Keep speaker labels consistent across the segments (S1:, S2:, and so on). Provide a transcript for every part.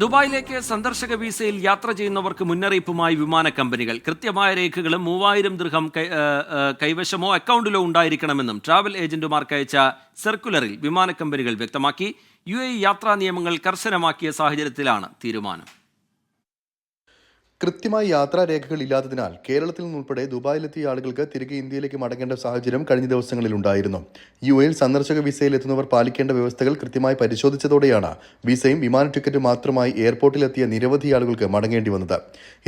S1: ദുബായിലേക്ക് സന്ദർശക വിസയിൽ യാത്ര ചെയ്യുന്നവർക്ക് മുന്നറിയിപ്പുമായി വിമാന കമ്പനികൾ. കൃത്യമായ രേഖകളും 3000 ദിർഹം കൈവശമോ അക്കൗണ്ടിലോ ഉണ്ടായിരിക്കണമെന്നും ട്രാവൽ ഏജന്റുമാർക്ക് അയച്ച സർക്കുലറിൽ വിമാന കമ്പനികൾ വ്യക്തമാക്കി. UAE യാത്രാ നിയമങ്ങൾ കർശനമാക്കിയ സാഹചര്യത്തിലാണ് തീരുമാനം.
S2: കൃത്യമായ യാത്രാരേഖകൾ ഇല്ലാത്തതിനാൽ കേരളത്തിൽ നിന്നുൾപ്പെടെ ദുബായിലെത്തിയ ആളുകൾക്ക് തിരികെ ഇന്ത്യയിലേക്ക് മടങ്ങേണ്ട സാഹചര്യം കഴിഞ്ഞ ദിവസങ്ങളിലുണ്ടായിരുന്നു. UAE സന്ദർശക വിസയിൽ എത്തുന്നവർ പാലിക്കേണ്ട വ്യവസ്ഥകൾ കൃത്യമായി പരിശോധിച്ചതോടെയാണ് വിസയും വിമാന ടിക്കറ്റും മാത്രമായി എയർപോർട്ടിലെത്തിയ നിരവധി ആളുകൾക്ക് മടങ്ങേണ്ടി വന്നത്.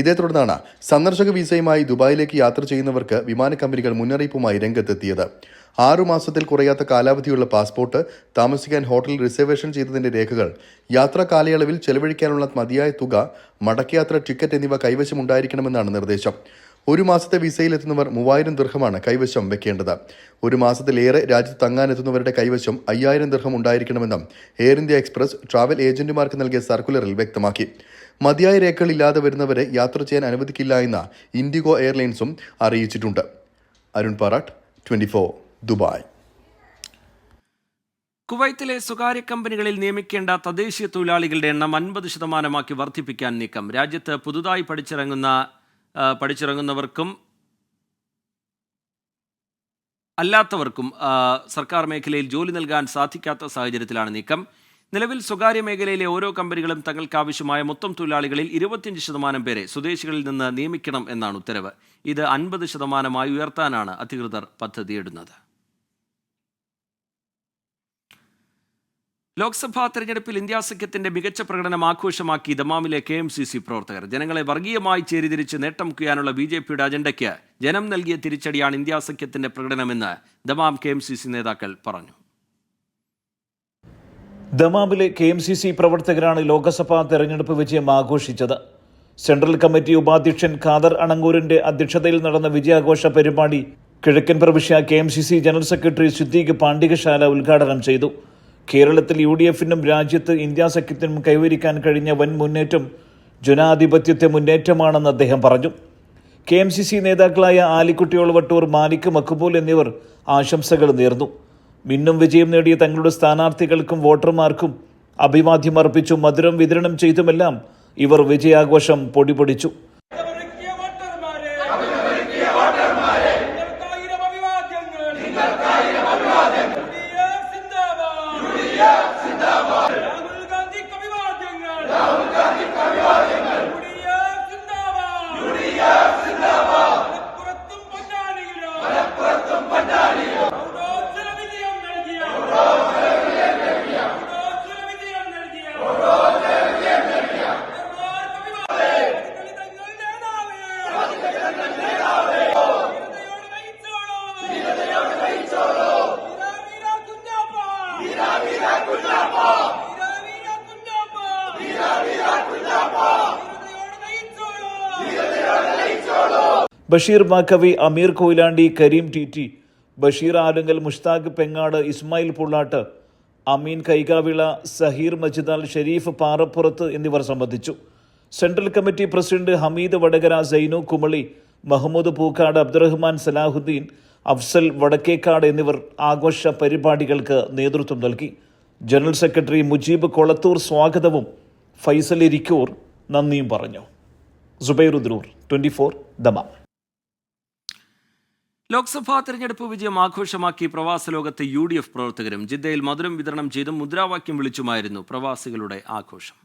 S2: ഇതേ തുടർന്നാണ് സന്ദർശക വിസയുമായി ദുബായിലേക്ക് യാത്ര ചെയ്യുന്നവർക്ക് വിമാന കമ്പനികൾ മുന്നറിയിപ്പുമായി രംഗത്തെത്തിയത്. 6 മാസത്തിൽ കുറയാത്ത കാലാവധിയുള്ള പാസ്പോർട്ട്, താമസിക്കാൻ ഹോട്ടൽ റിസർവേഷൻ ചെയ്തതിന്റെ രേഖകൾ, യാത്രാ കാലയളവിൽ ചെലവഴിക്കാനുള്ള മതിയായ തുക, മടക്കയാത്ര ടിക്കറ്റ് എന്നിവ കൈവശമുണ്ടായിരിക്കണമെന്നാണ് നിർദ്ദേശം. 1 മാസത്തെ വിസയിലെത്തുന്നവർ 3000 ദിർഹമാണ് കൈവശം വെക്കേണ്ടത്. 1 മാസത്തിലേറെ രാജ്യത്ത് തങ്ങാനെത്തുന്നവരുടെ കൈവശം 5000 ദിർഹം ഉണ്ടായിരിക്കണമെന്നും എയർ ഇന്ത്യ എക്സ്പ്രസ് ട്രാവൽ ഏജന്റുമാർക്ക് നൽകിയ സർക്കുലറിൽ വ്യക്തമാക്കി. മതിയായ രേഖകളില്ലാതെ വരുന്നവരെ യാത്ര ചെയ്യാൻ അനുവദിക്കില്ല എന്ന് ഇൻഡിഗോ എയർലൈൻസും അറിയിച്ചിട്ടുണ്ട്. അരുൺ പാറാട്ട്, 24, ദുബായ്.
S1: കുവൈത്തിലെ സ്വകാര്യ കമ്പനികളിൽ നിയമിക്കേണ്ട തദ്ദേശീയ തൊഴിലാളികളുടെ എണ്ണം 50% വർദ്ധിപ്പിക്കാൻ നീക്കം. രാജ്യത്ത് പുതുതായി പഠിച്ചിറങ്ങുന്നവർക്കും അല്ലാത്തവർക്കും സർക്കാർ മേഖലയിൽ ജോലി നൽകാൻ സാധിക്കാത്ത സാഹചര്യത്തിലാണ് നീക്കം. നിലവിൽ സ്വകാര്യ മേഖലയിലെ ഓരോ കമ്പനികളും തങ്ങൾക്ക് ആവശ്യമായ മൊത്തം തൊഴിലാളികളിൽ 25% പേരെ സ്വദേശികളിൽ നിന്ന് നിയമിക്കണം എന്നാണ് ഉത്തരവ്. ഇത് 50% ഉയർത്താനാണ് അധികൃതർ പദ്ധതിയിടുന്നത്. ലോക്സഭാ തെരഞ്ഞെടുപ്പിൽ ഇന്ത്യ സഖ്യത്തിന്റെ മികച്ച പ്രകടനം ആഘോഷമാക്കി ദമാമിലെ KMCC പ്രവർത്തകർ. ജനങ്ങളെ വർഗീയമായി ചേരിതിരിച്ച് നേട്ടം കുയാനുള്ള BJPയുടെ അജണ്ടയ്ക്ക് ജനം നൽകിയ തിരിച്ചടിയാണ് ഇന്ത്യ സഖ്യത്തിന്റെ പ്രകടനമെന്ന് ദമാം KMCC നേതാക്കൾ പറഞ്ഞു.
S3: ദമാമിലെ KMCC പ്രവർത്തകരാണ് ലോക്സഭാ തെരഞ്ഞെടുപ്പ് വിജയം ആഘോഷിച്ചത്. സെൻട്രൽ കമ്മിറ്റി ഉപാധ്യക്ഷൻ ഖാദർ അണങ്കൂരിന്റെ അധ്യക്ഷതയിൽ നടന്ന വിജയാഘോഷ പരിപാടി കിഴക്കൻ പ്രവിശ്യ KMCC general secretary Siddique Pandikasala ഉദ്ഘാടനം ചെയ്തു. കേരളത്തിൽ UDFനും രാജ്യത്ത് ഇന്ത്യ സഖ്യത്തിനും കൈവരിക്കാൻ കഴിഞ്ഞ വൻ മുന്നേറ്റം ജനാധിപത്യത്തെ മുന്നേറ്റമാണെന്ന് അദ്ദേഹം പറഞ്ഞു. KMCC നേതാക്കളായ ആലിക്കുട്ടിയോൾ വട്ടൂർ, മാലിക് മഖ്ബൂൽ എന്നിവർ ആശംസകൾ നേർന്നു. മിന്നും വിജയം നേടിയ തങ്ങളുടെ സ്ഥാനാർത്ഥികൾക്കും വോട്ടർമാർക്കും അഭിവാദ്യം അർപ്പിച്ചു മധുരം വിതരണം ചെയ്തുമെല്ലാം ഇവർ വിജയാഘോഷം പൊടിപൊടിച്ചു. ബഷീർ മാക്കവി, അമീർ കൊയിലാണ്ടി, കരീം TT, ബഷീർ ആലുങ്കൽ, മുഷ്താഖ് പെങ്ങാട്, ഇസ്മായിൽ പുള്ളാട്ട്, അമീൻ കൈകാവിള, സഹീർ മജിദാൽ, ഷെരീഫ് പാറപ്പുറത്ത് എന്നിവർ സംബന്ധിച്ചു. Central committee president Hameed Vadakara, Sainu Kumali, Mahmood Pookkad, Abdurahman Salahuddin, Afsal Vadakkekad എന്നിവർ ആഘോഷ പരിപാടികൾക്ക് നേതൃത്വം നൽകി. ജനറൽ സെക്രട്ടറി മുജീബ് കൊളത്തൂർ സ്വാഗതവും ഫൈസൽ ഇരിക്കൂർ നന്ദിയും പറഞ്ഞു. സുബൈറുദ്ദൂർ, 24, ദമാം.
S1: ലോക്സഭാ തെരഞ്ഞെടുപ്പ് വിജയം ആഘോഷമാക്കി പ്രവാസ ലോകത്തെ UDF പ്രവർത്തകരും. ജിദ്ദയിൽ മധുരം വിതരണം ചെയ്തും മുദ്രാവാക്യം വിളിച്ചുമായിരുന്നു പ്രവാസികളുടെ ആഘോഷം.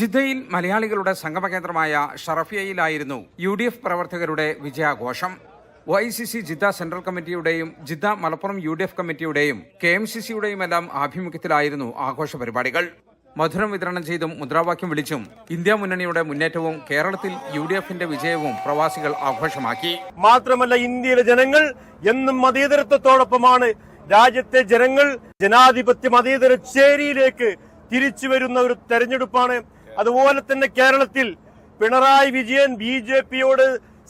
S4: ജിദ്ദയിൽ മലയാളികളുടെ സംഗമകേന്ദ്രമായ ഷറഫിയയിലായിരുന്നു UDF പ്രവർത്തകരുടെ വിജയാഘോഷം. OICC ജിദ്ദ സെൻട്രൽ കമ്മിറ്റിയുടെയും ജിദ്ദ മലപ്പുറം UDF കമ്മിറ്റിയുടെയും KMCCയുടെയും എല്ലാം ആഭിമുഖ്യത്തിലായിരുന്നു ആഘോഷ പരിപാടികൾ. മധുരം വിതരണം ചെയ്തും മുദ്രാവാക്യം വിളിച്ചും ഇന്ത്യ മുന്നണിയുടെ മുന്നേറ്റവും കേരളത്തിൽ UDFന്റെ വിജയവും പ്രവാസികൾ ആഘോഷമാക്കി.
S5: മാത്രമല്ല, ഇന്ത്യയിലെ ജനങ്ങൾ എന്നും മതേതരത്വത്തോടൊപ്പമാണ്. രാജ്യത്തെ ജനങ്ങൾ ജനാധിപത്യ മതേതര ചേരിയിലേക്ക് തിരിച്ചു വരുന്ന ഒരു തെരഞ്ഞെടുപ്പാണ്. അതുപോലെ തന്നെ കേരളത്തിൽ പിണറായി വിജയൻ BJPയോട്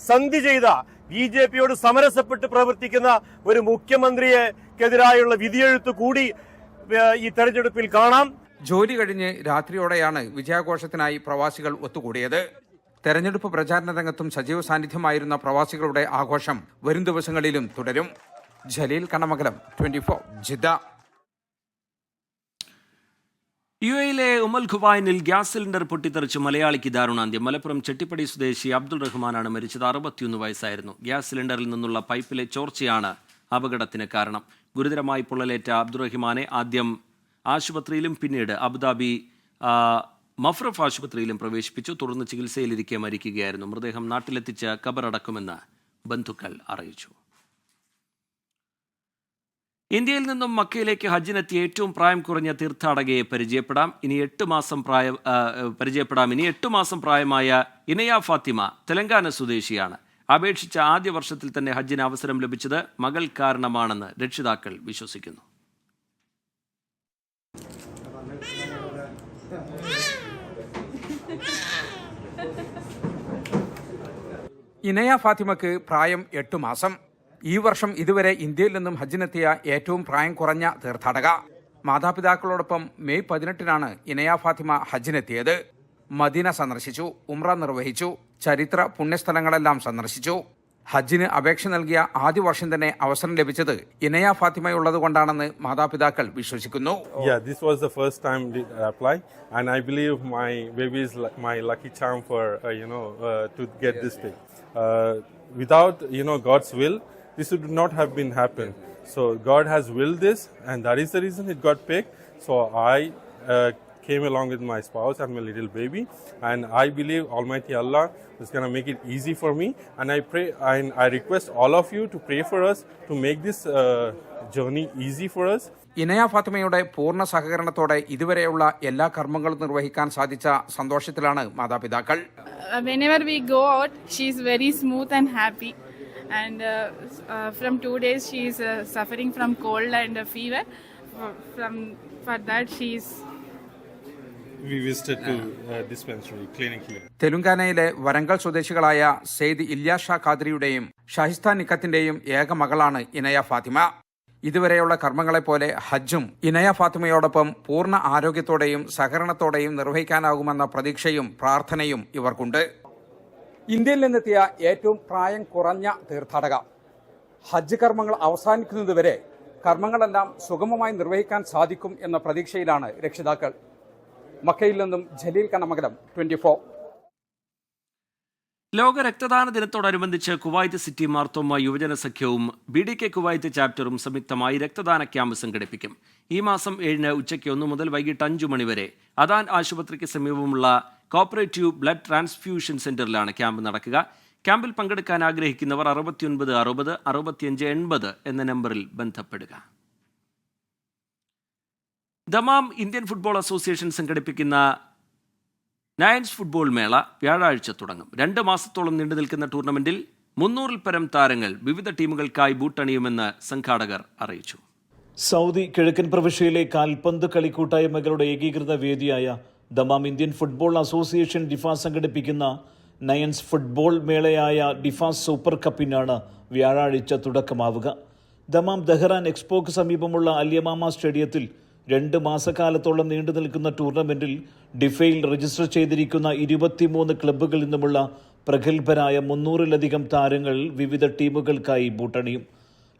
S5: സന്ധി ചെയ്ത, BJPയോട് സമരസപ്പെട്ട് പ്രവർത്തിക്കുന്ന ഒരു മുഖ്യമന്ത്രിയെ ക്കെതിരായുള്ള വിധിയെഴുത്ത് കൂടി ഈ തെരഞ്ഞെടുപ്പിൽ കാണാം.
S4: ജോലി കഴിഞ്ഞ് രാത്രിയോടെയാണ് വിജയാഘോഷത്തിനായി പ്രവാസികൾ ഒത്തുകൂടിയത്. തെരഞ്ഞെടുപ്പ് പ്രചാരണ രംഗത്തും സജീവ സാന്നിധ്യമായിരുന്ന പ്രവാസികളുടെ ആഘോഷം വരും ദിവസങ്ങളിലും തുടരും. ജലീൽ കണ്ണമംഗലം, 24 ജിദ്ദ.
S1: യുഎയിലെ ഉമൽ ഖുബൈനിൽ ഗ്യാസ് സിലിണ്ടർ പൊട്ടിത്തെറിച്ച് മലയാളിക്ക് ദാരുണാന്ത്യം. മലപ്പുറം ചെട്ടിപ്പടി സ്വദേശി അബ്ദുൾ റഹ്മാനാണ് മരിച്ചത്. 61 വയസ്സായിരുന്നു. ഗ്യാസ് സിലിണ്ടറിൽ നിന്നുള്ള പൈപ്പിലെ ചോർച്ചയാണ് അപകടത്തിന് കാരണം. ഗുരുതരമായി പൊള്ളലേറ്റ അബ്ദുറഹിമാനെ ആദ്യം ആശുപത്രിയിലും പിന്നീട് അബുദാബി മഫ്രഫ് ആശുപത്രിയിലും പ്രവേശിപ്പിച്ചു. തുടർന്ന് ചികിത്സയിലിരിക്കെ മരിക്കുകയായിരുന്നു. മൃതദേഹം നാട്ടിലെത്തിച്ച് ഖബറടക്കുമെന്ന് ബന്ധുക്കൾ അറിയിച്ചു. ഇന്ത്യയിൽ നിന്നും മക്കയിലേക്ക് ഹജ്ജിനെത്തിയ ഏറ്റവും പ്രായം കുറഞ്ഞ തീർത്ഥാടകയെ പരിചയപ്പെടാം. ഇനി 8 മാസം പ്രായമായ ഇനയ ഫാത്തിമ തെലങ്കാന സ്വദേശിയാണ്. അപേക്ഷിച്ച ആദ്യ വർഷത്തിൽ തന്നെ ഹജ്ജിന് അവസരം ലഭിച്ചത് മകൾ കാരണമാണെന്ന് രക്ഷിതാക്കൾ വിശ്വസിക്കുന്നു.
S4: ഇനയ ഫാത്തിമക്ക് പ്രായം 8 മാസം. ഈ വർഷം ഇതുവരെ ഇന്ത്യയിൽ നിന്നും ഹജ്ജിനെത്തിയ ഏറ്റവും പ്രായം കുറഞ്ഞ തീർത്ഥാടക. മാതാപിതാക്കളോടൊപ്പം മെയ് 18-നാണ് ഇനയ ഫാത്തിമ ഹജ്ജിനെത്തിയത്. മദീന സന്ദർശിച്ചു, ഉംറ നിർവഹിച്ചു, ചരിത്ര പുണ്യസ്ഥലങ്ങളെല്ലാം സന്ദർശിച്ചു. ഹജ്ജിന് അപേക്ഷ നൽകിയ ആദ്യ വർഷം തന്നെ അവസരം ലഭിച്ചത് ഇനയ ഫാത്തിമയുള്ളത് കൊണ്ടാണെന്ന് മാതാപിതാക്കൾ വിശ്വസിക്കുന്നു.
S6: This was the first time I applied, and I believe my baby is my lucky charm for to get this thing. Without God's will, this would not have been happened. So God has willed this, and that is the reason it got picked. So I came along with my spouse and my little baby, and I believe Almighty Allah is going to make it easy for me, and I pray and I request all of you to pray for us to make this journey easy for us.
S4: ഇനയ ഫാത്തിമയുടെ പൂർണ്ണ സഹകരണത്തോടെ ഇതുവരെയുള്ള എല്ലാ കർമ്മങ്ങളും നിർവഹിക്കാൻ സാധിച്ച സന്തോഷത്തിലാണ് മാതാപിതാക്കൾ.
S7: Whenever we go out, she is very smooth and happy. And from 2 days she is suffering from cold and fever. For that
S6: We visited to dispensary clinic here.
S4: തെലുങ്കാനയിലെ വരങ്കൽ സ്വദേശികളായ സെയ്ദ് ഇല്യാസ് ഷാ ഖാദ്രിയുടെയും ഷാഹിസ്ത നിക്കത്തിന്റെയും ഏക മകളാണ് ഇനയ ഫാത്തിമ. ഇതുവരെയുള്ള കർമ്മങ്ങളെപ്പോലെ ഹജ്ജും ഇനയ ഫാത്തിമയോടൊപ്പം പൂർണ്ണ ആരോഗ്യത്തോടെയും സഹകരണത്തോടെയും നിർവഹിക്കാനാകുമെന്ന പ്രതീക്ഷയും പ്രാർത്ഥനയും ഇവർക്കുണ്ട്. ഇന്ത്യയിൽ നിന്നെത്തിയ ഏറ്റവും പ്രായം കുറഞ്ഞ തീർത്ഥാടക. ഹജ്ജ് കർമ്മങ്ങൾ അവസാനിക്കുന്നതുവരെ കർമ്മങ്ങളെല്ലാം സുഗമമായി നിർവഹിക്കാൻ സാധിക്കും എന്ന പ്രതീക്ഷയിലാണ് രക്ഷിതാക്കൾ. മക്കയിൽ നിന്നും ജലീൽ കണ്ണമംഗലം, 24.
S1: ലോക രക്തദാന ദിനത്തോടനുബന്ധിച്ച് കുവൈത്ത് സിറ്റി മാർത്തോമ യുവജന സഖ്യവും BDK കുവൈത്ത് ചാപ്റ്ററും സംയുക്തമായി രക്തദാന ക്യാമ്പ് സംഘടിപ്പിക്കും. ഈ മാസം 7-ന് ഉച്ചയ്ക്ക് 1 മുതൽ വൈകിട്ട് 5 മണി വരെ അദാൻ ആശുപത്രിക്ക് സമീപമുള്ള കോപ്പറേറ്റീവ് ബ്ലഡ് ട്രാൻസ്ഫ്യൂഷൻ സെന്ററിലാണ് ക്യാമ്പ് നടക്കുക. ക്യാമ്പിൽ പങ്കെടുക്കാൻ ആഗ്രഹിക്കുന്നവർ 69 60 65 80 എന്ന നമ്പറിൽ ബന്ധപ്പെടുക. ദമാം ഇന്ത്യൻ ഫുട്ബോൾ അസോസിയേഷൻ സംഘടിപ്പിക്കുന്ന നയൻസ് ഫുട്ബോൾ മേള വ്യാഴാഴ്ച തുടങ്ങും. 2 മാസത്തോളം നീണ്ടു നിൽക്കുന്ന ടൂർണമെന്റിൽ 300-ൽ പരം താരങ്ങൾ വിവിധ ടീമുകൾക്കായി ബൂട്ടണിയുമെന്ന് സംഘാടകർ അറിയിച്ചു.
S3: സൗദി കിഴക്കൻ പ്രവിശ്യയിലെ കാൽപന്ത് കളിക്കൂട്ടായ്മകളുടെ ഏകീകൃത വേദിയായ ദമാം ഇന്ത്യൻ ഫുട്ബോൾ അസോസിയേഷൻ ഡിഫ സംഘടിപ്പിക്കുന്ന നയൻസ് ഫുട്ബോൾ മേളയായ ഡിഫ സൂപ്പർ കപ്പിനാണ് വ്യാഴാഴ്ച തുടക്കമാവുക. ദമാം ദഹ്റാൻ എക്സ്പോക്ക് സമീപമുള്ള അല്യമാമ സ്റ്റേഡിയത്തിൽ 2 മാസക്കാലത്തോളം നീണ്ടു നിൽക്കുന്ന ടൂർണമെന്റിൽ ഡിഫയിൽ രജിസ്റ്റർ ചെയ്തിരിക്കുന്ന 23 ക്ലബ്ബുകളിൽ നിന്നുമുള്ള പ്രഗത്ഭരായ 300-ലധികം താരങ്ങൾ വിവിധ ടീമുകൾക്കായി ബൂട്ടണിയും.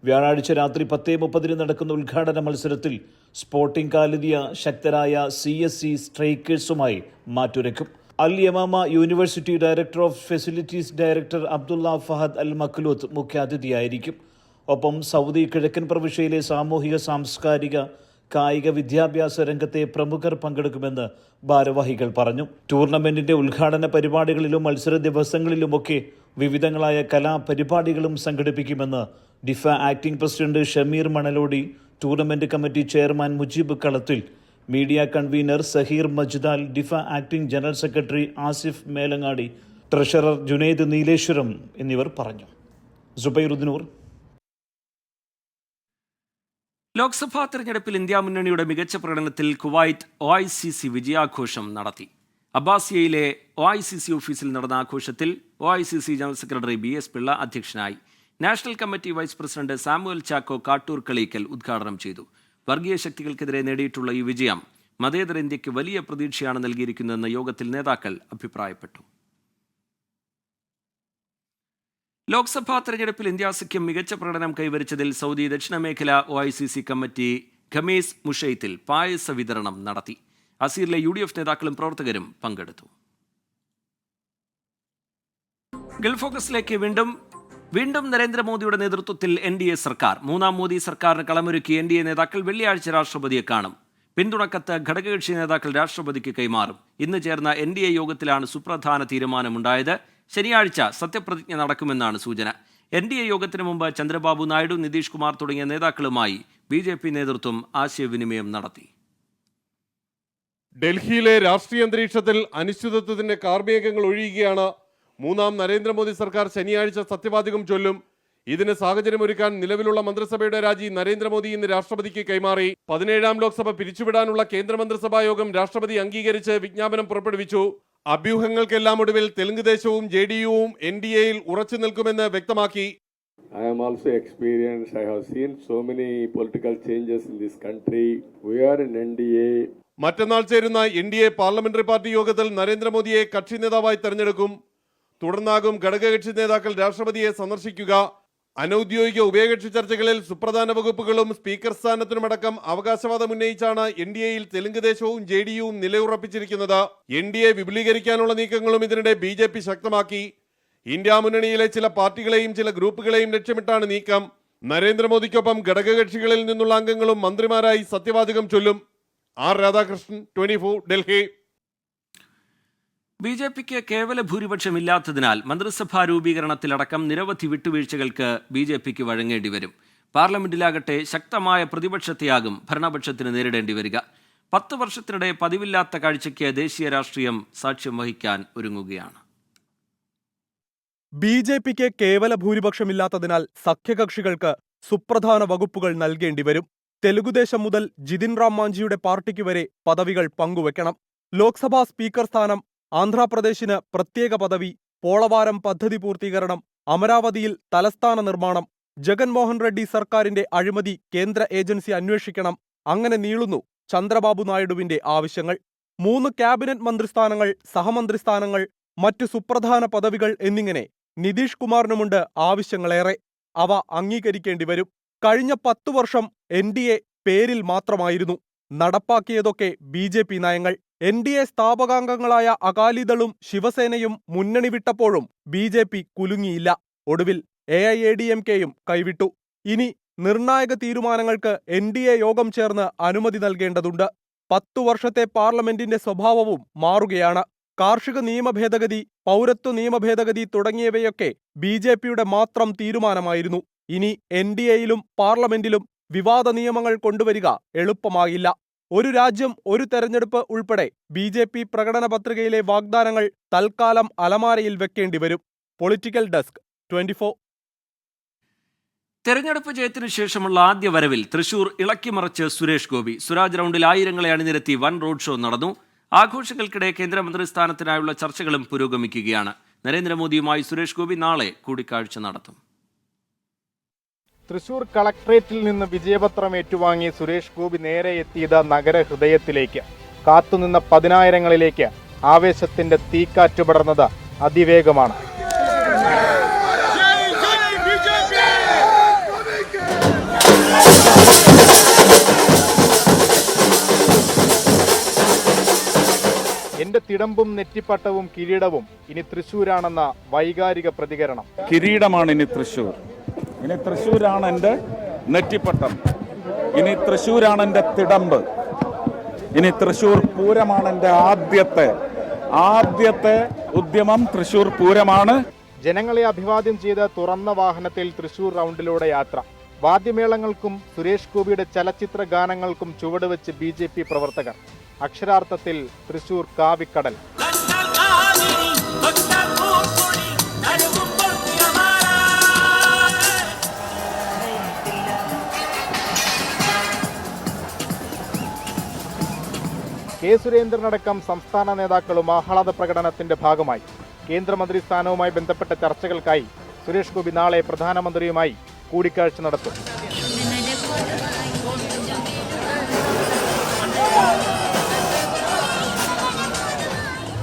S3: വ്യാഴാഴ്ച രാത്രി 10:30 നടക്കുന്ന ഉദ്ഘാടന മത്സരത്തിൽ സ്പോർട്ടിംഗ് കാലിദിയ ശക്തരായ CSC സ്ട്രൈക്കേഴ്സുമായി മാറ്റുരയ്ക്കും. Al Yamamah university director of facilities director Abdullah Fahad Al Makhlooth മുഖ്യാതിഥിയായിരിക്കും. ഒപ്പം സൗദി കിഴക്കൻ പ്രവിശ്യയിലെ സാമൂഹിക സാംസ്കാരിക കായിക വിദ്യാഭ്യാസ രംഗത്തെ പ്രമുഖർ പങ്കെടുക്കുമെന്ന് ഭാരവാഹികൾ പറഞ്ഞു. ടൂർണമെന്റിന്റെ ഉദ്ഘാടന പരിപാടികളിലും മത്സര ദിവസങ്ങളിലുമൊക്കെ വിവിധങ്ങളായ കലാപരിപാടികളും സംഘടിപ്പിക്കുമെന്ന് DIFA acting president Shameer Manalodi, tournament committee chairman Mujeeb Kalathil, media convener Saheer Majdal, DIFA acting general secretary Asif Melangadi, treasurer Junaid Nileshwaram എന്നിവർ പറഞ്ഞു. സുബൈറുദ്ദീനൂർ.
S1: ലോക്സഭാ തെരഞ്ഞെടുപ്പിൽ ഇന്ത്യ മുന്നണിയുടെ മികച്ച പ്രകടനത്തിൽ കുവൈത്ത് OICC വിജയാഘോഷം നടത്തി. അബ്ബാസിയയിലെ OICC ഓഫീസിൽ നടന്ന ആഘോഷത്തിൽ OICC general secretary BS Pillai അധ്യക്ഷനായി. National committee vice president Samuel Chacko Kattoor Kaleekkal ഉദ്ഘാടനം ചെയ്തു. വർഗീയ ശക്തികൾക്കെതിരെ നേടിയിട്ടുള്ള ഈ വിജയം മതേതര ഇന്ത്യക്ക് വലിയ പ്രതീക്ഷയാണ് നൽകിയിരിക്കുന്നതെന്ന് യോഗത്തിൽ നേതാക്കൾ അഭിപ്രായപ്പെട്ടു. ലോക്സഭാ തെരഞ്ഞെടുപ്പിൽ ഇന്ത്യ സഖ്യം മികച്ച പ്രകടനം കൈവരിച്ചതിൽ സൗദി ദക്ഷിണമേഖല OICC കമ്മിറ്റി ഖമീസ് മുഷൈത്തിൽ പായസ വിതരണം നടത്തി. അസീറിലെ UDF നേതാക്കളും പ്രവർത്തകരും പങ്കെടുത്തു. ഗൾഫ് ഫോക്കസിലേക്ക് വീണ്ടും നരേന്ദ്രമോദിയുടെ നേതൃത്വത്തിൽ NDA സർക്കാർ. മൂന്നാം മോദി സർക്കാരിന് കളമൊരുക്കി NDA നേതാക്കൾ വെള്ളിയാഴ്ച രാഷ്ട്രപതിയെ കാണും. പിന്തുണക്കത്ത് ഘടകകക്ഷി നേതാക്കൾ രാഷ്ട്രപതിക്ക് കൈമാറും. ഇന്ന് ചേർന്ന NDA യോഗത്തിലാണ് സുപ്രധാന തീരുമാനമുണ്ടായത്. ശനിയാഴ്ച സത്യപ്രതിജ്ഞ നടക്കുമെന്നാണ് സൂചന. NDA യോഗത്തിന് മുമ്പ് ചന്ദ്രബാബു നായിഡു, നിതീഷ് കുമാർ തുടങ്ങിയ നേതാക്കളുമായി BJP നേതൃത്വം ആശയവിനിമയം നടത്തി.
S8: ഡൽഹിയിലെ രാഷ്ട്രീയ അന്തരീക്ഷത്തിൽ അനിശ്ചിതത്വത്തിന്റെ കാർമേഘങ്ങൾ ഒഴിയുകയാണ്. മൂന്നാം നരേന്ദ്രമോദി സർക്കാർ ശനിയാഴ്ച സത്യവാചകം ചൊല്ലും. ഇതിന് സാഹചര്യമൊരുക്കാൻ നിലവിലുള്ള മന്ത്രിസഭയുടെ രാജി നരേന്ദ്രമോദി ഇന്ന് രാഷ്ട്രപതിക്ക് കൈമാറി. 17ാം ലോക്സഭ പിരിച്ചുവിടാനുള്ള കേന്ദ്രമന്ത്രിസഭാ യോഗം രാഷ്ട്രപതി അംഗീകരിച്ച് വിജ്ഞാപനം പുറപ്പെടുവിച്ചു. അഭ്യൂഹങ്ങൾക്കെല്ലാം ഒടുവിൽ തെലുങ്ക് ദേശവും JDUവും NDAയിൽ ഉറച്ചു നിൽക്കുമെന്ന് വ്യക്തമാക്കി.
S9: I am also experienced. I have seen so many political changes in this country. We are in NDA.
S8: മറ്റന്നാൾ ചേരുന്ന NDA പാർലമെന്ററി പാർട്ടി യോഗത്തിൽ നരേന്ദ്രമോദിയെ കക്ഷി നേതാവായി തെരഞ്ഞെടുക്കും. തുടർന്നാകും ഘടകകക്ഷി നേതാക്കൾ രാഷ്ട്രപതിയെ സന്ദർശിക്കുക. അനൌദ്യോഗിക ഉഭയകക്ഷി ചർച്ചകളിൽ സുപ്രധാന വകുപ്പുകളും സ്പീക്കർ സ്ഥാനത്തിനുമടക്കം അവകാശവാദം ഉന്നയിച്ചാണ് NDAയിൽ തെലുങ്ക് ദേശവും JDUവും നിലയുറപ്പിച്ചിരിക്കുന്നത്. NDA വിപുലീകരിക്കാനുള്ള നീക്കങ്ങളും ഇതിനിടെ BJP ശക്തമാക്കി. ഇന്ത്യ മുന്നണിയിലെ ചില പാർട്ടികളെയും ചില ഗ്രൂപ്പുകളെയും ലക്ഷ്യമിട്ടാണ് നീക്കം. നരേന്ദ്രമോദിക്കൊപ്പം ഘടകകക്ഷികളിൽ നിന്നുള്ള അംഗങ്ങളും മന്ത്രിമാരായി സത്യവാചകം ചൊല്ലും. R. രാധാകൃഷ്ണൻ, 24, ഡൽഹി.
S1: BJPക്ക് കേവല ഭൂരിപക്ഷമില്ലാത്തതിനാൽ മന്ത്രിസഭാ രൂപീകരണത്തിലടക്കം നിരവധി വിട്ടുവീഴ്ചകൾക്ക് BJPക്ക് വഴങ്ങേണ്ടി വരും. പാർലമെന്റിലാകട്ടെ ശക്തമായ പ്രതിപക്ഷത്തെയാകും ഭരണപക്ഷത്തിന് നേരിടേണ്ടി വരിക. 10 വർഷത്തിനിടെ പതിവില്ലാത്ത കാഴ്ചയ്ക്ക് ദേശീയ രാഷ്ട്രീയം സാക്ഷ്യം വഹിക്കാൻ ഒരുങ്ങുകയാണ്.
S10: BJPക്ക് കേവല ഭൂരിപക്ഷമില്ലാത്തതിനാൽ സഖ്യകക്ഷികൾക്ക് സുപ്രധാന വകുപ്പുകൾ നൽകേണ്ടി വരും. തെലുഗുദേശം മുതൽ ജിതിൻ റാം മാഞ്ചിയുടെ പാർട്ടിക്ക് വരെ പദവികൾ പങ്കുവെക്കണം. ലോക്സഭാ സ്പീക്കർ സ്ഥാനം, ആന്ധ്രാപ്രദേശിന് പ്രത്യേക പദവി, പോളവാരം പദ്ധതി പൂർത്തീകരണം, അമരാവതിയിൽ തലസ്ഥാന നിർമ്മാണം, ജഗൻമോഹൻ റെഡ്ഡി സർക്കാരിന്റെ അഴിമതി കേന്ദ്ര ഏജൻസി അന്വേഷിക്കണം. അങ്ങനെ നീളുന്നു ചന്ദ്രബാബു നായിഡുവിന്റെ ആവശ്യങ്ങൾ. 3 ക്യാബിനറ്റ് മന്ത്രിസ്ഥാനങ്ങൾ, സഹമന്ത്രിസ്ഥാനങ്ങൾ, മറ്റു സുപ്രധാന പദവികൾ എന്നിങ്ങനെ നിതീഷ് കുമാറിനുമുണ്ട് ആവശ്യങ്ങളേറെ. അവ അംഗീകരിക്കേണ്ടി വരും. കഴിഞ്ഞ 10 വർഷം NDA പേരിൽ മാത്രമായിരുന്നു. നടപ്പാക്കിയതൊക്കെ BJP നയങ്ങൾ. NDA സ്ഥാപകാംഗങ്ങളായ അകാലിദളും ശിവസേനയും മുന്നണി വിട്ടപ്പോഴും BJP കുലുങ്ങിയില്ല. ഒടുവിൽ AIADMKയും കൈവിട്ടു. ഇനി നിർണായക തീരുമാനങ്ങൾക്ക് NDA യോഗം ചേർന്ന് അനുമതി നൽകേണ്ടതുണ്ട്. 10 വർഷത്തെ പാർലമെന്റിന്റെ സ്വഭാവവും മാറുകയാണ്. കാർഷിക നിയമ ഭേദഗതി, പൗരത്വ നിയമ ഭേദഗതി തുടങ്ങിയവയൊക്കെ BJPയുടെ മാത്രം തീരുമാനമായിരുന്നു. ഇനി NDAയിലും പാർലമെന്റിലും വിവാദ നിയമങ്ങൾ കൊണ്ടുവരിക എളുപ്പമാകില്ല. ഒരു രാജ്യം ഒരു തെരഞ്ഞെടുപ്പ് ഉൾപ്പെടെ BJP പ്രകടന പത്രികയിലെ വാഗ്ദാനങ്ങൾ തൽക്കാലം അലമാരയിൽ വെക്കേണ്ടി വരും. Political desk, 24.
S1: തെരഞ്ഞെടുപ്പ് ജയത്തിനു ശേഷമുള്ള ആദ്യ വരവിൽ തൃശൂർ ഇളക്കിമറിച്ച് സുരേഷ് ഗോപി. സ്വരാജ് റൗണ്ടിൽ ആയിരങ്ങളെ അണിനിരത്തി വൻ റോഡ് ഷോ നടന്നു. ആഘോഷങ്ങൾക്കിടെ കേന്ദ്രമന്ത്രി സ്ഥാനത്തിനായുള്ള ചർച്ചകളും പുരോഗമിക്കുകയാണ്. നരേന്ദ്രമോദിയുമായി സുരേഷ് ഗോപി നാളെ കൂടിക്കാഴ്ച നടത്തും.
S11: തൃശൂർ കളക്ട്രേറ്റിൽ നിന്ന് വിജയപത്രം ഏറ്റുവാങ്ങി സുരേഷ് ഗോപി നേരെ എത്തിയത് നഗരഹൃദയത്തിലേക്ക്. കാത്തുനിന്ന 10,000ങ്ങളിലേക്ക് ആവേശത്തിന്റെ തീക്കാറ്റ് പടർന്നത് അതിവേഗമാണ്. എന്റെ തിടമ്പും നെറ്റിപ്പട്ടവും കിരീടവും ഇനി തൃശൂരാണെന്ന വൈകാരിക പ്രതികരണം.
S12: കിരീടമാണ് ഇനി തൃശൂർ. ഇനി തൃശ്ശൂരാണ് എൻ്റെ നെറ്റിപ്പട്ടം. ഇനി തൃശ്ശൂരാണ് എൻ്റെ തിടമ്പ്. ഇനി തൃശ്ശൂർ പൂരമാണ് എൻ്റെ ആദ്യത്തെ ഉദ്യമം. തൃശ്ശൂർ പൂരമാണ്.
S11: ജനങ്ങളെ അഭിവാദ്യം ചെയ്ത് തുറന്ന വാഹനത്തിൽ തൃശൂർ റൗണ്ടിലൂടെ യാത്ര. വാദ്യമേളങ്ങൾക്കും സുരേഷ് ഗോപിയുടെ ചലച്ചിത്ര ഗാനങ്ങൾക്കും ചുവടുവെച്ച് BJP പ്രവർത്തകർ. അക്ഷരാർത്ഥത്തിൽ തൃശൂർ കാവിക്കടൽ. കെ സുരേന്ദ്രനടക്കം സംസ്ഥാന നേതാക്കളും ആഹ്ലാദ പ്രകടനത്തിന്റെ ഭാഗമായി. കേന്ദ്രമന്ത്രി സ്ഥാനവുമായി ബന്ധപ്പെട്ട ചർച്ചകൾക്കായി സുരേഷ് ഗോപി നാളെ പ്രധാനമന്ത്രിയുമായി കൂടിക്കാഴ്ച നടത്തും.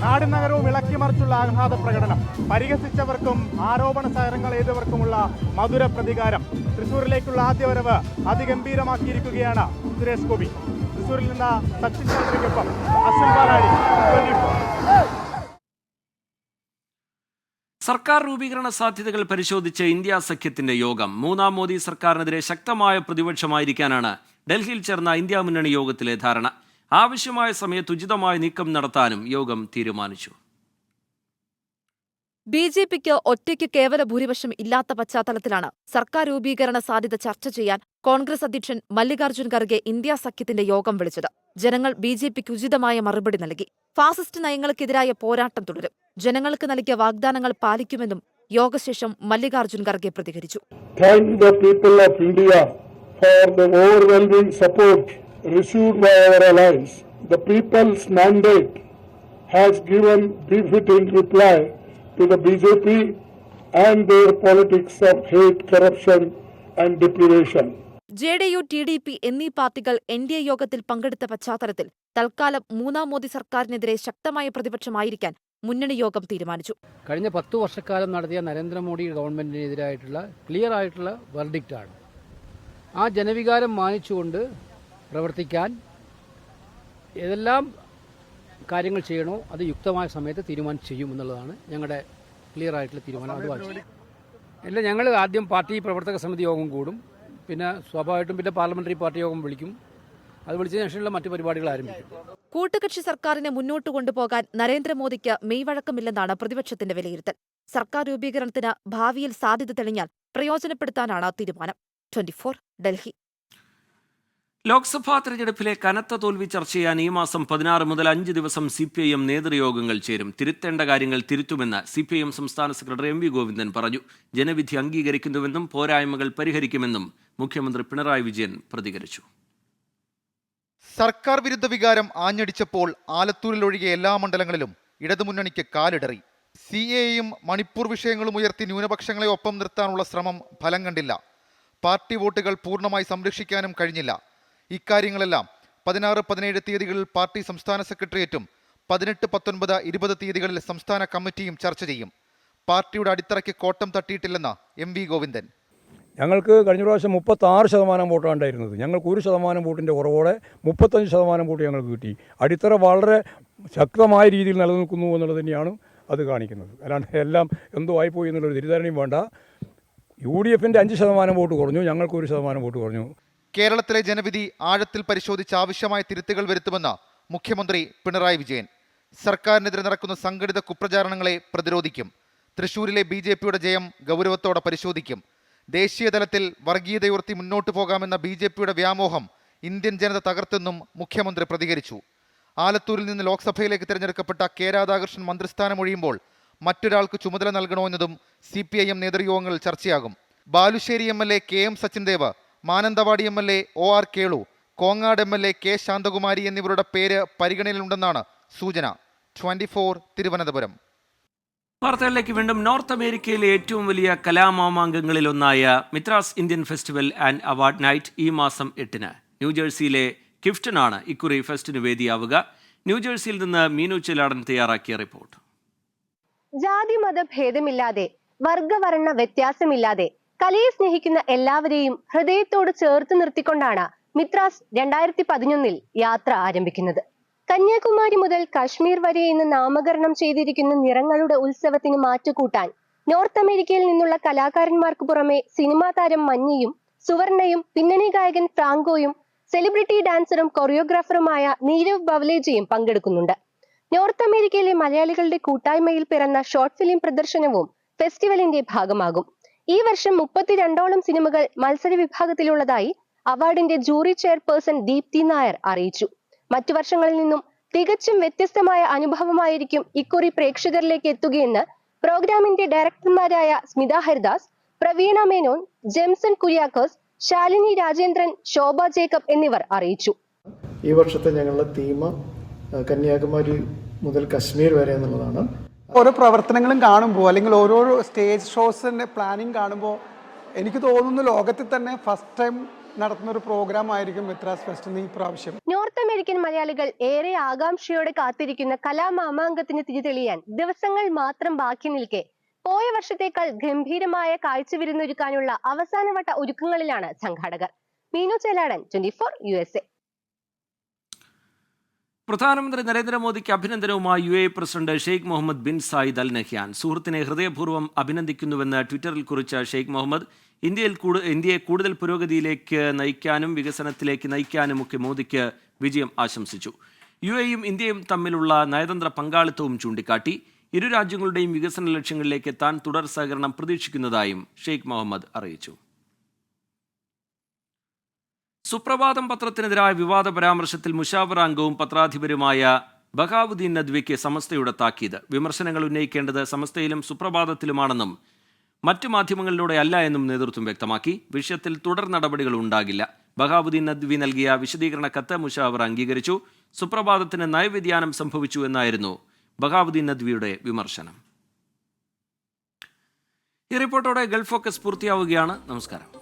S11: നാടും നഗരവും ഇളക്കിമറിച്ചുള്ള ആഹ്ലാദ പ്രകടനം, പരിഹസിച്ചവർക്കും ആരോപണ സാരങ്ങൾ ചെയ്തവർക്കുമുള്ള മധുര പ്രതികാരം. തൃശ്ശൂരിലേക്കുള്ള ആദ്യ വരവ് അതിഗംഭീരമാക്കിയിരിക്കുകയാണ് സുരേഷ് ഗോപി. തൃശ്ശൂരിൽ നിന്ന് സച്ചിൻ ചന്ദ്രയ്ക്കൊപ്പം അശ്വിൻ പാലാടി, 24.
S1: സർക്കാർ രൂപീകരണ സാധ്യതകൾ പരിശോധിച്ച് ഇന്ത്യ സഖ്യത്തിന്റെ യോഗം. മൂന്നാം മോദി സർക്കാരിനെതിരെ ശക്തമായ പ്രതിപക്ഷമായിരിക്കാനാണ് ഡൽഹിയിൽ ചേർന്ന ഇന്ത്യ മുന്നണി യോഗത്തിലെ ധാരണ. ആവശ്യമായ സമയത്ത് ഉചിതമായ നീക്കം നടത്താനും യോഗം തീരുമാനിച്ചു.
S13: ബി.ജെ.പിക്ക് ഒറ്റയ്ക്ക് കേവല ഭൂരിപക്ഷം ഇല്ലാത്ത പശ്ചാത്തലത്തിലാണ് സർക്കാർ രൂപീകരണ സാധ്യത ചർച്ച ചെയ്യാൻ കോൺഗ്രസ് അധ്യക്ഷൻ മല്ലികാർജ്ജുൻ ഖർഗെ ഇന്ത്യ സഖ്യത്തിന്റെ യോഗം വിളിച്ചത്. ജനങ്ങൾ ബി.ജെ.പിക്ക് ഉചിതമായ മറുപടി നൽകി. ഫാസിസ്റ്റ് നയങ്ങൾക്കെതിരായ പോരാട്ടം തുടരും. ജനങ്ങൾക്ക് നൽകിയ വാഗ്ദാനങ്ങൾ പാലിക്കുമെന്നും യോഗശേഷം മല്ലികാർജ്ജുൻ ഖർഗെ പ്രതികരിച്ചു.
S14: Received by our allies, the people's mandate has given befitting reply to the BJP and their politics of hate, corruption and deprivation.
S13: ജെ.ഡി.യു, ടി.ഡി.പി എന്നീ പാർട്ടികൾ എൻ.ഡി.എ യോഗത്തിൽ പങ്കെടുത്ത പശ്ചാത്തലത്തിൽ തൽക്കാലം മൂന്നാം മോദി സർക്കാരിനെതിരെ ശക്തമായ പ്രതിപക്ഷമായിരിക്കാൻ മുന്നണി യോഗം തീരുമാനിച്ചു.
S15: കഴിഞ്ഞ 10 വർഷക്കാലം നടത്തിയ നരേന്ദ്രമോദി ഗവൺമെന്റിനെതിരായിട്ടുള്ള ക്ലിയർ ആയിട്ടുള്ള വെർഡിക്റ്റാണ്. ആ ജനവികാരം മാനിച്ചുകൊണ്ട് പ്രവർത്തിക്കാൻ ഏതെല്ലാം കാര്യങ്ങൾ ചെയ്യണോ അത് യുക്തമായ സമയത്ത് തീരുമാനം ചെയ്യും എന്നുള്ളതാണ് ഞങ്ങളുടെ ക്ലിയർ ആയിട്ടുള്ള തീരുമാനം. അത് വായിച്ചു അല്ല, ഞങ്ങൾ ആദ്യം പാർട്ടി പ്രവർത്തക സമിതി യോഗം കൂടും, പിന്നെ സ്വാഭാവികമായിട്ടും പിന്നെ പാർലമെന്ററി പാർട്ടി യോഗം വിളിക്കും. അത് വിളിച്ചതിന് ശേഷമുള്ള മറ്റു പരിപാടികൾ ആരംഭിക്കും.
S13: കൂട്ടുകക്ഷി സർക്കാരിനെ മുന്നോട്ട് കൊണ്ടുപോകാൻ നരേന്ദ്രമോദിക്ക് മെയ്വഴക്കമില്ലെന്നാണ് പ്രതിപക്ഷത്തിന്റെ വിലയിരുത്തൽ. സർക്കാർ രൂപീകരണത്തിന് ഭാവിയിൽ സാധ്യത തെളിഞ്ഞാൽ പ്രയോജനപ്പെടുത്താനാണ് തീരുമാനം. 24 ഡൽഹി.
S1: ലോക്സഭാ തെരഞ്ഞെടുപ്പിലെ കനത്ത തോൽവി ചർച്ച ചെയ്യാൻ ഈ മാസം 16 മുതൽ 5 ദിവസം CPIM നേതൃയോഗങ്ങൾ ചേരും. തിരുത്തേണ്ട കാര്യങ്ങൾ തിരുത്തുമെന്ന് CPIM സംസ്ഥാന സെക്രട്ടറി MV ഗോവിന്ദൻ പറഞ്ഞു. ജനവിധി അംഗീകരിക്കുന്നുവെന്നും പോരായ്മകൾ പരിഹരിക്കുമെന്നും മുഖ്യമന്ത്രി പിണറായി വിജയൻ പ്രതികരിച്ചു.
S16: സർക്കാർ വിരുദ്ധ വികാരം ആഞ്ഞടിച്ചപ്പോൾ ആലത്തൂരിലൊഴികെ എല്ലാ മണ്ഡലങ്ങളിലും ഇടതുമുന്നണിക്ക് കാലിടറി. CAയും മണിപ്പൂർ വിഷയങ്ങളും ഉയർത്തി ന്യൂനപക്ഷങ്ങളെ ഒപ്പം നിർത്താനുള്ള ശ്രമം ഫലം കണ്ടില്ല. പാർട്ടി വോട്ടുകൾ പൂർണ്ണമായി സംരക്ഷിക്കാനും കഴിഞ്ഞില്ല. ഇക്കാര്യങ്ങളെല്ലാം 16, 17 തീയതികളിൽ പാർട്ടി സംസ്ഥാന സെക്രട്ടേറിയറ്റും 18, 19, 20 തീയതികളിൽ സംസ്ഥാന കമ്മിറ്റിയും ചർച്ച ചെയ്യും. പാർട്ടിയുടെ അടിത്തറയ്ക്ക് കോട്ടം തട്ടിയിട്ടില്ലെന്ന് MV ഗോവിന്ദൻ.
S17: ഞങ്ങൾക്ക് കഴിഞ്ഞ പ്രാവശ്യം 36% വോട്ടാണ് ഉണ്ടായിരുന്നത്. ഞങ്ങൾക്ക് 1% വോട്ടിൻ്റെ കുറവോടെ 35% വോട്ട് ഞങ്ങൾക്ക് കിട്ടി. അടിത്തറ വളരെ ശക്തമായ രീതിയിൽ നിലനിൽക്കുന്നു എന്നുള്ളത് തന്നെയാണ് അത് കാണിക്കുന്നത്. അല്ലാണ്ട് എല്ലാം എന്തോ ആയിപ്പോയി എന്നുള്ളൊരു തെറ്റിദ്ധാരണയും വേണ്ട. UDFൻ്റെ 5% വോട്ട് കുറഞ്ഞു, ഞങ്ങൾക്ക് 1% വോട്ട് കുറഞ്ഞു.
S16: കേരളത്തിലെ ജനവിധി ആഴത്തിൽ പരിശോധിച്ച് ആവശ്യമായ തിരുത്തുകൾ വരുത്തുമെന്ന് മുഖ്യമന്ത്രി പിണറായി വിജയൻ. സർക്കാരിനെതിരെ നടക്കുന്ന സംഘടിത കുപ്രചാരണങ്ങളെ പ്രതിരോധിക്കും. തൃശൂരിലെ BJPയുടെ ജയം ഗൗരവത്തോടെ പരിശോധിക്കും. ദേശീയ തലത്തിൽ വർഗീയതയുയർത്തി മുന്നോട്ടു പോകാമെന്ന BJPയുടെ വ്യാമോഹം ഇന്ത്യൻ ജനത തകർത്തെന്നും മുഖ്യമന്ത്രി പ്രതികരിച്ചു. ആലത്തൂരിൽ നിന്ന് ലോക്സഭയിലേക്ക് തിരഞ്ഞെടുക്കപ്പെട്ട K. രാധാകൃഷ്ണൻ മന്ത്രിസ്ഥാനം ഒഴിയുമ്പോൾ മറ്റൊരാൾക്ക് ചുമതല നൽകണോ എന്നതും CPIM നേതൃയോഗങ്ങളിൽ ചർച്ചയാകും. Balussery MLA KM Sachin Dev, Mananthavady MLA OR Kelu, Kongad MLA K. Shanthakumari എന്നിവരുടെ പേര് പരിഗണനയിലുണ്ടെന്നാണ് സൂചന. 24 തിരുവനന്തപുരം.
S1: വാർത്തകളിലേക്ക് വീണ്ടും. നോർത്ത് അമേരിക്കയിലെ ഏറ്റവും വലിയ കലാമാമാങ്കങ്ങളിലൊന്നായ Mitras Indian festival and award night ഈ മാസം 8-ന് ന്യൂജേഴ്സിയിലെ കിഫ്റ്റനാണ് ഇക്കുറി ഫെസ്റ്റിന് വേദിയാവുക. ന്യൂജേഴ്സിയിൽ നിന്ന് മീനു ചെലാടൻ തയ്യാറാക്കിയ റിപ്പോർട്ട്.
S18: ജാതി മത ഭേദമില്ലാതെ വർഗവർണ്ണ വ്യത്യാസമില്ലാതെ കലയെ സ്നേഹിക്കുന്ന എല്ലാവരെയും ഹൃദയത്തോട് ചേർത്ത് നിർത്തിക്കൊണ്ടാണ് മിത്രാസ് 2011 യാത്ര ആരംഭിക്കുന്നത്. കന്യാകുമാരി മുതൽ കാശ്മീർ വരെ എന്ന് നാമകരണം ചെയ്തിരിക്കുന്ന നിറങ്ങളുടെ ഉത്സവത്തിന് മാറ്റുകൂട്ടാൻ നോർത്ത് അമേരിക്കയിൽ നിന്നുള്ള കലാകാരന്മാർക്ക് പുറമെ സിനിമാ താരം മഞ്ഞയും സുവർണയും പിന്നണി ഗായകൻ ഫ്രാങ്കോയും സെലിബ്രിറ്റി ഡാൻസറും കൊറിയോഗ്രാഫറുമായ നീരവ് ബവലേജയും പങ്കെടുക്കുന്നുണ്ട്. നോർത്ത് അമേരിക്കയിലെ മലയാളികളുടെ കൂട്ടായ്മയിൽ പിറന്ന ഷോർട്ട് ഫിലിം പ്രദർശനവും ഫെസ്റ്റിവലിന്റെ ഭാഗമാകും. ഈ വർഷം 32ഓളം സിനിമകൾ മത്സര വിഭാഗത്തിലുള്ളതായി അവാർഡിന്റെ ജൂറി ചെയർപേഴ്സൺ ദീപ്തി നായർ അറിയിച്ചു. മറ്റു വർഷങ്ങളിൽ നിന്നും തികച്ചും വ്യത്യസ്തമായ അനുഭവമായിരിക്കും ഇക്കുറി പ്രേക്ഷകരിലേക്ക് എത്തുകയെന്ന് പ്രോഗ്രാമിന്റെ ഡയറക്ടർമാരായ സ്മിത ഹരിദാസ്, പ്രവീണ മേനോൻ, ജെംസൺ കുര്യാക്കോസ്, ശാലിനി രാജേന്ദ്രൻ, ശോഭ ജേക്കബ് എന്നിവർ അറിയിച്ചു.
S19: ഈ വർഷത്തെ ഞങ്ങളുടെ തീം കന്യാകുമാരി മുതൽ കശ്മീർ വരെ എന്നുള്ളതാണ്. ഓരോ പ്രവർത്തനങ്ങളും കാണുമ്പോൾ അല്ലെങ്കിൽ ഓരോ സ്റ്റേജ് ഷോസിന്റെ പ്ലാനിങ് കാണുമ്പോൾ എനിക്ക് തോന്നുന്നു ലോകത്തിൽ തന്നെ ഫസ്റ്റ് ടൈം നടത്തുന്ന ഒരു പ്രോഗ്രാം ആയിരിക്കും മിത്രാസ് ഫെസ്റ്റ് ഈ പ്രാവശ്യം.
S18: നോർത്ത് അമേരിക്കൻ മലയാളികൾ ഏറെ ആകാംക്ഷയോടെ കാത്തിരിക്കുന്ന കലാമാമാങ്കത്തിന് തിരി തെളിയാൻ ദിവസങ്ങൾ മാത്രം ബാക്കി നിൽക്കെ പോയ വർഷത്തേക്കാൾ ഗംഭീരമായ കാഴ്ചവിരുന്നൊരുക്കാനുള്ള അവസാനവട്ട ഒരുക്കങ്ങളിലാണ് സംഘാടകർ. മീനു ചേലാടൻ, 24 USA.
S1: പ്രധാനമന്ത്രി നരേന്ദ്രമോദിക്ക് അഭിനന്ദനവുമായി UAE president Sheikh Mohammed bin Zayed Al Nahyan. സുഹൃത്തിനെ ഹൃദയപൂർവ്വം അഭിനന്ദിക്കുന്നുവെന്ന് ട്വിറ്ററിൽ കുറിച്ച ഷെയ്ഖ് മുഹമ്മദ് ഇന്ത്യയെ കൂടുതൽ പുരോഗതിയിലേക്ക് നയിക്കാനും വികസനത്തിലേക്ക് നയിക്കാനുമൊക്കെ മോദിക്ക് വിജയം ആശംസിച്ചു. UAEയും ഇന്ത്യയും തമ്മിലുള്ള നയതന്ത്ര പങ്കാളിത്തവും ചൂണ്ടിക്കാട്ടി. ഇരു രാജ്യങ്ങളുടെയും വികസന ലക്ഷ്യങ്ങളിലേക്ക് എത്താൻ തുടർ സഹകരണം പ്രതീക്ഷിക്കുന്നതായും ഷെയ്ഖ് മുഹമ്മദ് അറിയിച്ചു. സുപ്രഭാതം പത്രത്തിനെതിരായ വിവാദ പരാമർശത്തിൽ മുഷാവറ അംഗവും പത്രാധിപരുമായ ബഹാവുദ്ദീൻ നദ്വിക്ക് സമസ്തയുടെ താക്കീത്. വിമർശനങ്ങൾ ഉന്നയിക്കേണ്ടത് സമസ്തയിലും സുപ്രഭാതത്തിലുമാണെന്നും മറ്റു മാധ്യമങ്ങളിലൂടെ അല്ല എന്നും നേതൃത്വം വ്യക്തമാക്കി. വിഷയത്തിൽ തുടർ നടപടികൾ ഉണ്ടാകില്ല. ബഹാവുദ്ദീൻ നദ്വി നൽകിയ വിശദീകരണ കത്ത് മുഷാവറ അംഗീകരിച്ചു. സുപ്രഭാതത്തിന് നയവ്യതിയാനം സംഭവിച്ചു എന്നായിരുന്നു ബഹാവുദ്ദീൻ നദ്വിയുടെ വിമർശനം. ഈ റിപ്പോർട്ടോടെ ഗൾഫ് ഫോക്കസ് പൂർത്തിയാവുകയാണ്. നമസ്കാരം.